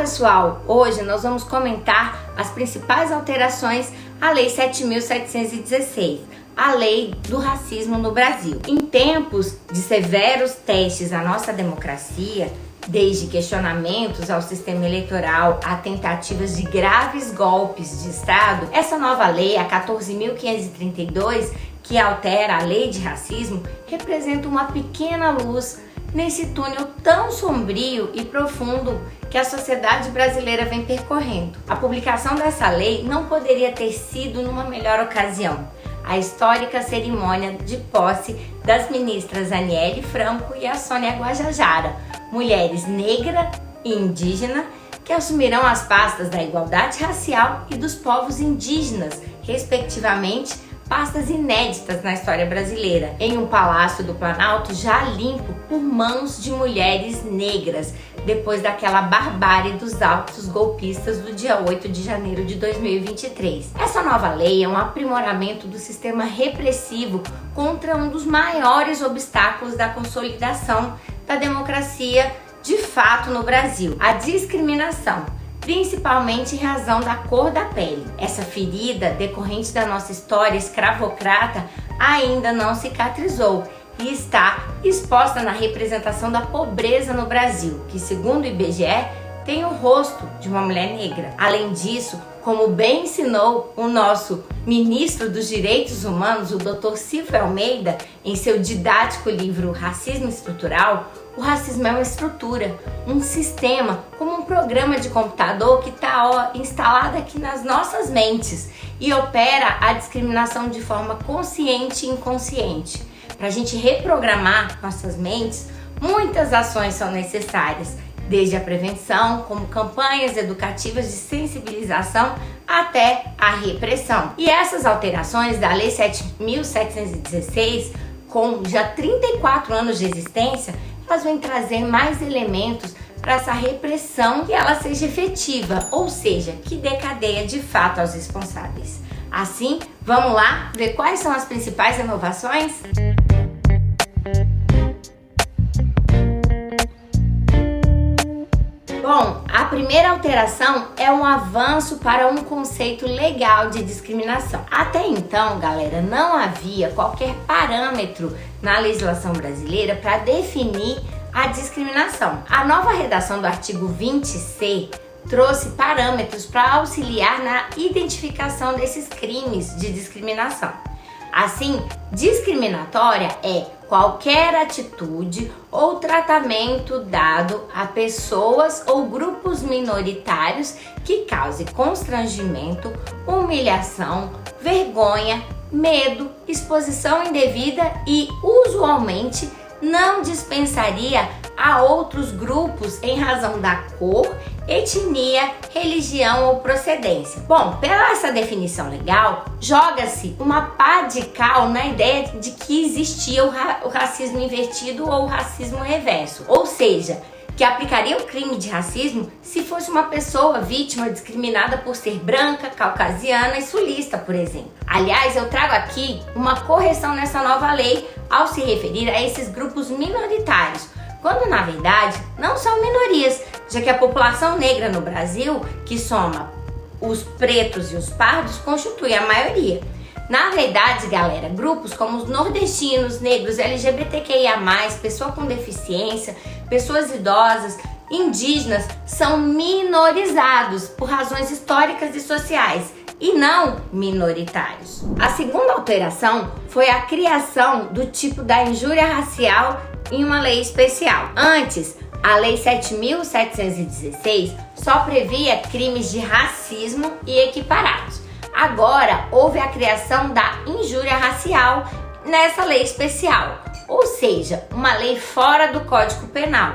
pessoal, hoje nós vamos comentar as principais alterações à Lei 7.716, a lei do racismo no Brasil. Em tempos de severos testes à nossa democracia, desde questionamentos ao sistema eleitoral a tentativas de graves golpes de Estado, essa nova lei, a 14.532, que altera a lei de racismo, representa uma pequena luz nesse túnel tão sombrio e profundo que a sociedade brasileira vem percorrendo. A publicação dessa lei não poderia ter sido numa melhor ocasião. A histórica cerimônia de posse das ministras Aniele Franco e a Sônia Guajajara, mulheres negra e indígena, que assumirão as pastas da igualdade racial e dos povos indígenas, respectivamente, pastas inéditas na história brasileira, em um palácio do Planalto já limpo por mãos de mulheres negras, depois daquela barbárie dos atos golpistas do dia 8 de janeiro de 2023. Essa nova lei é um aprimoramento do sistema repressivo contra um dos maiores obstáculos da consolidação da democracia de fato no Brasil, a discriminação, principalmente em razão da cor da pele. Essa ferida decorrente da nossa história escravocrata ainda não cicatrizou e está exposta na representação da pobreza no Brasil, que, segundo o IBGE, tem o rosto de uma mulher negra. Além disso, como bem ensinou o nosso ministro dos Direitos Humanos, o Dr. Silvio Almeida, em seu didático livro Racismo Estrutural, o racismo é uma estrutura, um sistema, como um programa de computador que está instalado aqui nas nossas mentes e opera a discriminação de forma consciente e inconsciente. Para a gente reprogramar nossas mentes, muitas ações são necessárias, desde a prevenção, como campanhas educativas de sensibilização, até a repressão. E essas alterações da Lei 7.716, com já 34 anos de existência, elas vêm trazer mais elementos para essa repressão que ela seja efetiva, ou seja, que dê cadeia de fato aos responsáveis. Assim, vamos lá ver quais são as principais inovações? Bom, a primeira alteração é um avanço para um conceito legal de discriminação. Até então, galera, não havia qualquer parâmetro na legislação brasileira para definir a discriminação. A nova redação do artigo 20C trouxe parâmetros para auxiliar na identificação desses crimes de discriminação. Assim, discriminatória é qualquer atitude ou tratamento dado a pessoas ou grupos minoritários que cause constrangimento, humilhação, vergonha, medo, exposição indevida e, usualmente, não dispensaria a outros grupos em razão da cor, etnia, religião ou procedência. Bom, pela essa definição legal, joga-se uma pá de cal na ideia de que existia o racismo invertido ou o racismo reverso, ou seja, que aplicaria o crime de racismo se fosse uma pessoa vítima discriminada por ser branca, caucasiana e sulista, por exemplo. Aliás, eu trago aqui uma correção nessa nova lei ao se referir a esses grupos minoritários, quando na verdade não são minorias, já que a população negra no Brasil, que soma os pretos e os pardos, constitui a maioria. Na verdade, galera, grupos como os nordestinos, negros, LGBTQIA+, pessoa com deficiência, pessoas idosas, indígenas, são minorizados por razões históricas e sociais e não minoritários. A segunda alteração foi a criação do tipo da injúria racial em uma lei especial. Antes, a Lei 7.716 só previa crimes de racismo e equiparados. Agora, houve a criação da injúria racial nessa lei especial, ou seja, uma lei fora do Código Penal.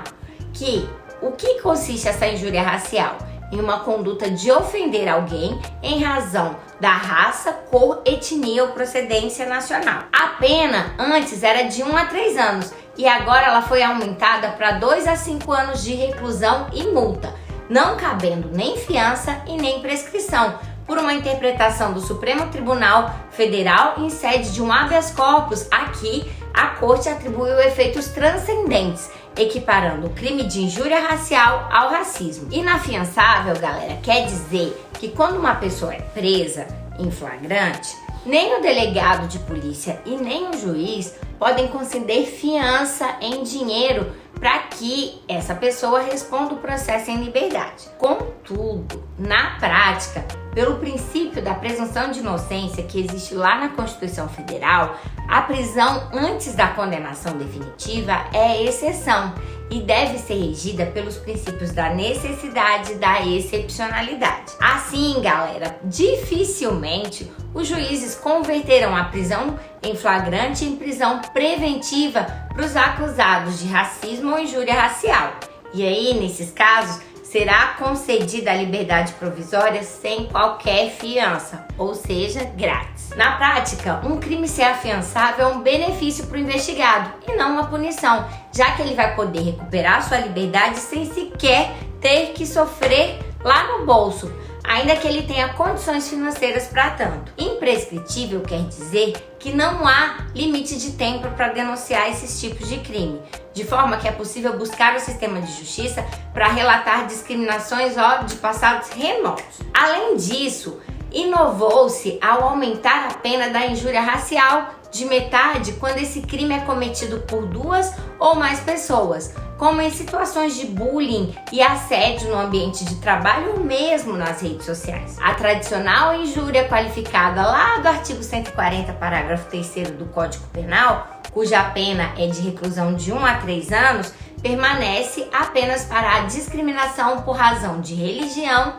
O que consiste essa injúria racial? Em uma conduta de ofender alguém em razão da raça, cor, etnia ou procedência nacional. A pena antes era de 1 a 3 anos e agora ela foi aumentada para 2 a 5 anos de reclusão e multa, não cabendo nem fiança e nem prescrição, por uma interpretação do Supremo Tribunal Federal em sede de um habeas corpus. Aqui, a Corte atribuiu efeitos transcendentes equiparando o crime de injúria racial ao racismo. Inafiançável, galera, quer dizer que quando uma pessoa é presa em flagrante, nem o delegado de polícia e nem o juiz podem conceder fiança em dinheiro para que essa pessoa responda o processo em liberdade. Contudo, na prática, pelo princípio da presunção de inocência que existe lá na Constituição Federal, a prisão antes da condenação definitiva é exceção e deve ser regida pelos princípios da necessidade e da excepcionalidade. Assim, galera, dificilmente os juízes converterão a prisão em flagrante em prisão preventiva para os acusados de racismo ou injúria racial. E aí, nesses casos, será concedida a liberdade provisória sem qualquer fiança, ou seja, grátis. Na prática, um crime ser afiançável é um benefício para o investigado e não uma punição, já que ele vai poder recuperar sua liberdade sem sequer ter que sofrer lá no bolso, ainda que ele tenha condições financeiras para tanto. Imprescritível quer dizer que não há limite de tempo para denunciar esses tipos de crime, de forma que é possível buscar o sistema de justiça para relatar discriminações de passados remotos. Além disso, inovou-se ao aumentar a pena da injúria racial de metade quando esse crime é cometido por duas ou mais pessoas, como em situações de bullying e assédio no ambiente de trabalho ou mesmo nas redes sociais. A tradicional injúria qualificada lá do artigo 140, parágrafo 3º do Código Penal, cuja pena é de reclusão de 1 a 3 anos, permanece apenas para a discriminação por razão de religião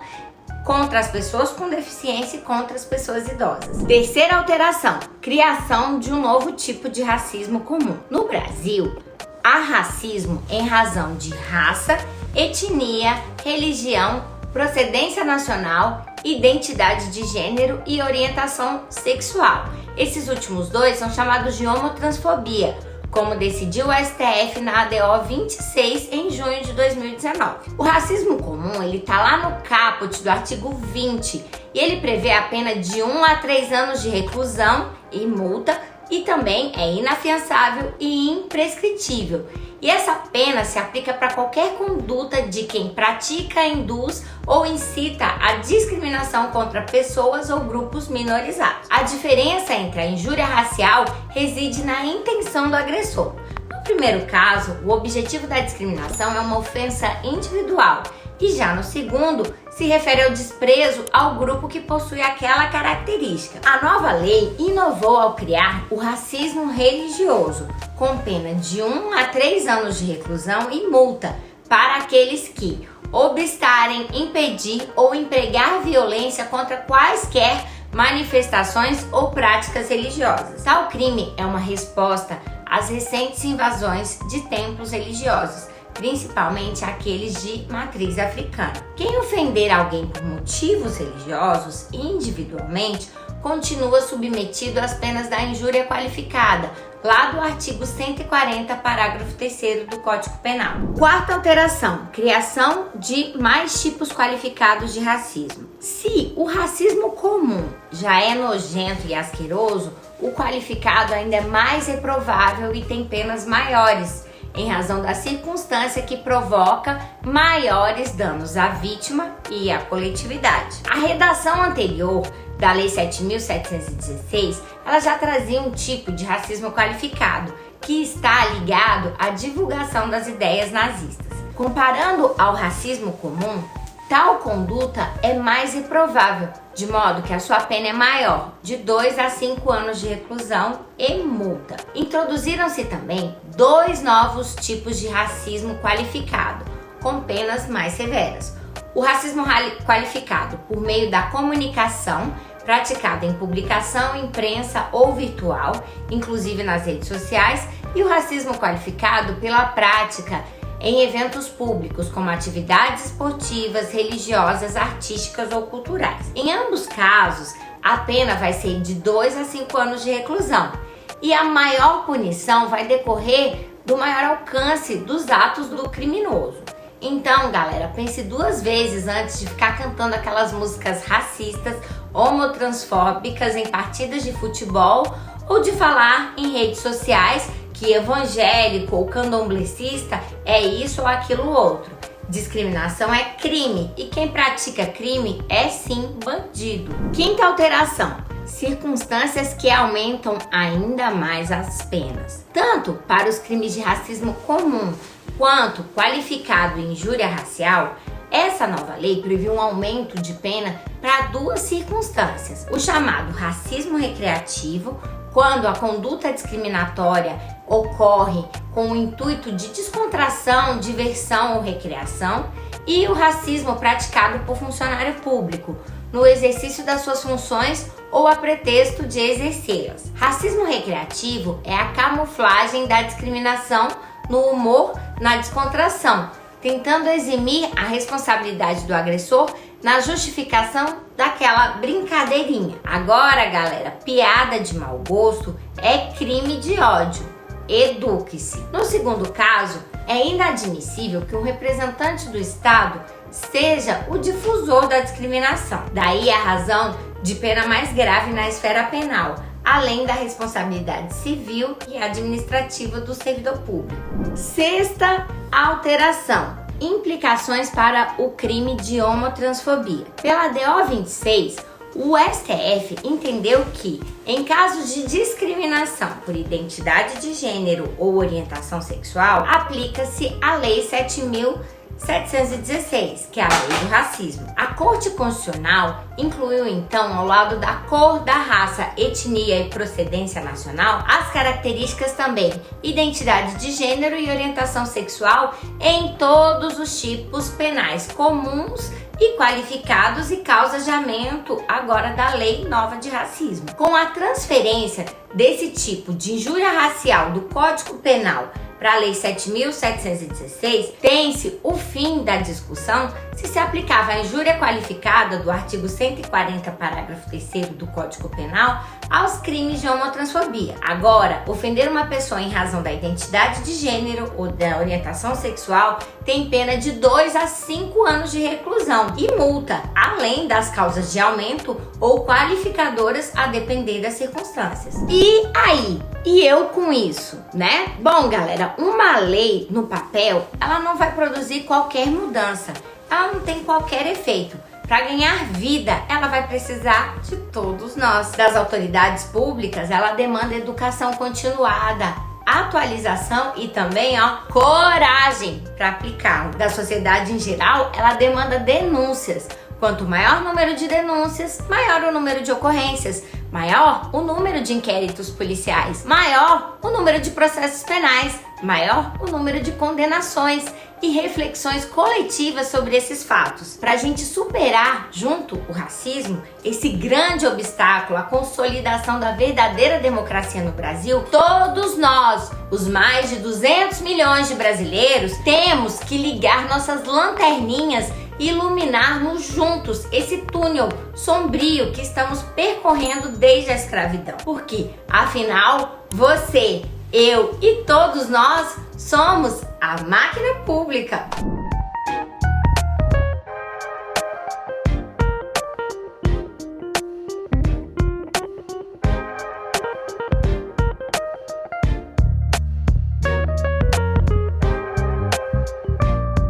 contra as pessoas com deficiência e contra as pessoas idosas. Terceira alteração, criação de um novo tipo de racismo comum. No Brasil, há racismo em razão de raça, etnia, religião, procedência nacional, identidade de gênero e orientação sexual. Esses últimos dois são chamados de homotransfobia, como decidiu o STF na ADO 26 em junho de 2019. O racismo comum, ele tá lá no caput do artigo 20 e ele prevê a pena de 1 a 3 anos de reclusão e multa e também é inafiançável e imprescritível. E essa pena se aplica para qualquer conduta de quem pratica, induz ou incita a discriminação contra pessoas ou grupos minorizados. A diferença entre a injúria racial reside na intenção do agressor. No primeiro caso, o objetivo da discriminação é uma ofensa individual, e já no segundo, se refere ao desprezo ao grupo que possui aquela característica. A nova lei inovou ao criar o racismo religioso, com pena de 1 a 3 anos de reclusão e multa para aqueles que obstarem, impedir ou empregar violência contra quaisquer manifestações ou práticas religiosas. Tal crime é uma resposta às recentes invasões de templos religiosos, principalmente aqueles de matriz africana. Quem ofender alguém por motivos religiosos individualmente continua submetido às penas da injúria qualificada, lá do artigo 140, parágrafo 3º do Código Penal. Quarta alteração, criação de mais tipos qualificados de racismo. Se o racismo comum já é nojento e asqueroso, o qualificado ainda é mais reprovável e tem penas maiores, em razão da circunstância que provoca maiores danos à vítima e à coletividade. A redação anterior da Lei 7.716, ela já trazia um tipo de racismo qualificado, que está ligado à divulgação das ideias nazistas. Comparando ao racismo comum, tal conduta é mais reprovável, de modo que a sua pena é maior, de 2 a 5 anos de reclusão e multa. Introduziram-se também 2 novos tipos de racismo qualificado, com penas mais severas. O racismo qualificado por meio da comunicação, praticada em publicação, imprensa ou virtual, inclusive nas redes sociais, e o racismo qualificado pela prática em eventos públicos, como atividades esportivas, religiosas, artísticas ou culturais. Em ambos casos, a pena vai ser de 2 a 5 anos de reclusão e a maior punição vai decorrer do maior alcance dos atos do criminoso. Então, galera, pense 2 vezes antes de ficar cantando aquelas músicas racistas, homotransfóbicas em partidas de futebol ou de falar em redes sociais que evangélico ou candomblessista é isso ou aquilo outro. Discriminação é crime e quem pratica crime é sim bandido. Quinta alteração: circunstâncias que aumentam ainda mais as penas. Tanto para os crimes de racismo comum quanto qualificado e injúria racial, essa nova lei prevê um aumento de pena para duas circunstâncias: o chamado racismo recreativo, quando a conduta discriminatória ocorre com o intuito de descontração, diversão ou recreação, e o racismo praticado por funcionário público, no exercício das suas funções ou a pretexto de exercê-las. Racismo recreativo é a camuflagem da discriminação no humor, na descontração, tentando eximir a responsabilidade do agressor na justificação daquela brincadeirinha. Agora, galera, piada de mau gosto é crime de ódio. Eduque-se. No segundo caso, é inadmissível que um representante do Estado seja o difusor da discriminação. Daí a razão de pena mais grave na esfera penal, além da responsabilidade civil e administrativa do servidor público. Sexta alteração: implicações para o crime de homotransfobia. Pela DO 26, o STF entendeu que, em casos de discriminação por identidade de gênero ou orientação sexual, aplica-se a Lei 7.716, que é a Lei do Racismo. A Corte Constitucional incluiu, então, ao lado da cor, da raça, etnia e procedência nacional, as características também identidade de gênero e orientação sexual em todos os tipos penais comuns e qualificados e causas de aumento agora da Lei Nova de Racismo. Com a transferência desse tipo de injúria racial do Código Penal para a Lei 7.716, tem-se o fim da discussão se aplicava a injúria qualificada do artigo 140, parágrafo 3º do Código Penal aos crimes de homotransfobia. Agora, ofender uma pessoa em razão da identidade de gênero ou da orientação sexual tem pena de 2 a 5 anos de reclusão e multa, além das causas de aumento ou qualificadoras a depender das circunstâncias. E aí? E eu com isso, né? Bom, galera, uma lei no papel, ela não vai produzir qualquer mudança. Ela não tem qualquer efeito. Para ganhar vida, ela vai precisar de todos nós. Das autoridades públicas, ela demanda educação continuada, atualização e também, coragem para aplicar. Da sociedade em geral, ela demanda denúncias. Quanto maior o número de denúncias, maior o número de ocorrências, maior o número de inquéritos policiais, maior o número de processos penais, maior o número de condenações e reflexões coletivas sobre esses fatos. Para a gente superar junto o racismo, esse grande obstáculo à consolidação da verdadeira democracia no Brasil, todos nós, os mais de 200 milhões de brasileiros, temos que ligar nossas lanterninhas e iluminarmos juntos esse túnel sombrio que estamos percorrendo desde a escravidão. Porque, afinal, você, eu e todos nós somos a máquina pública.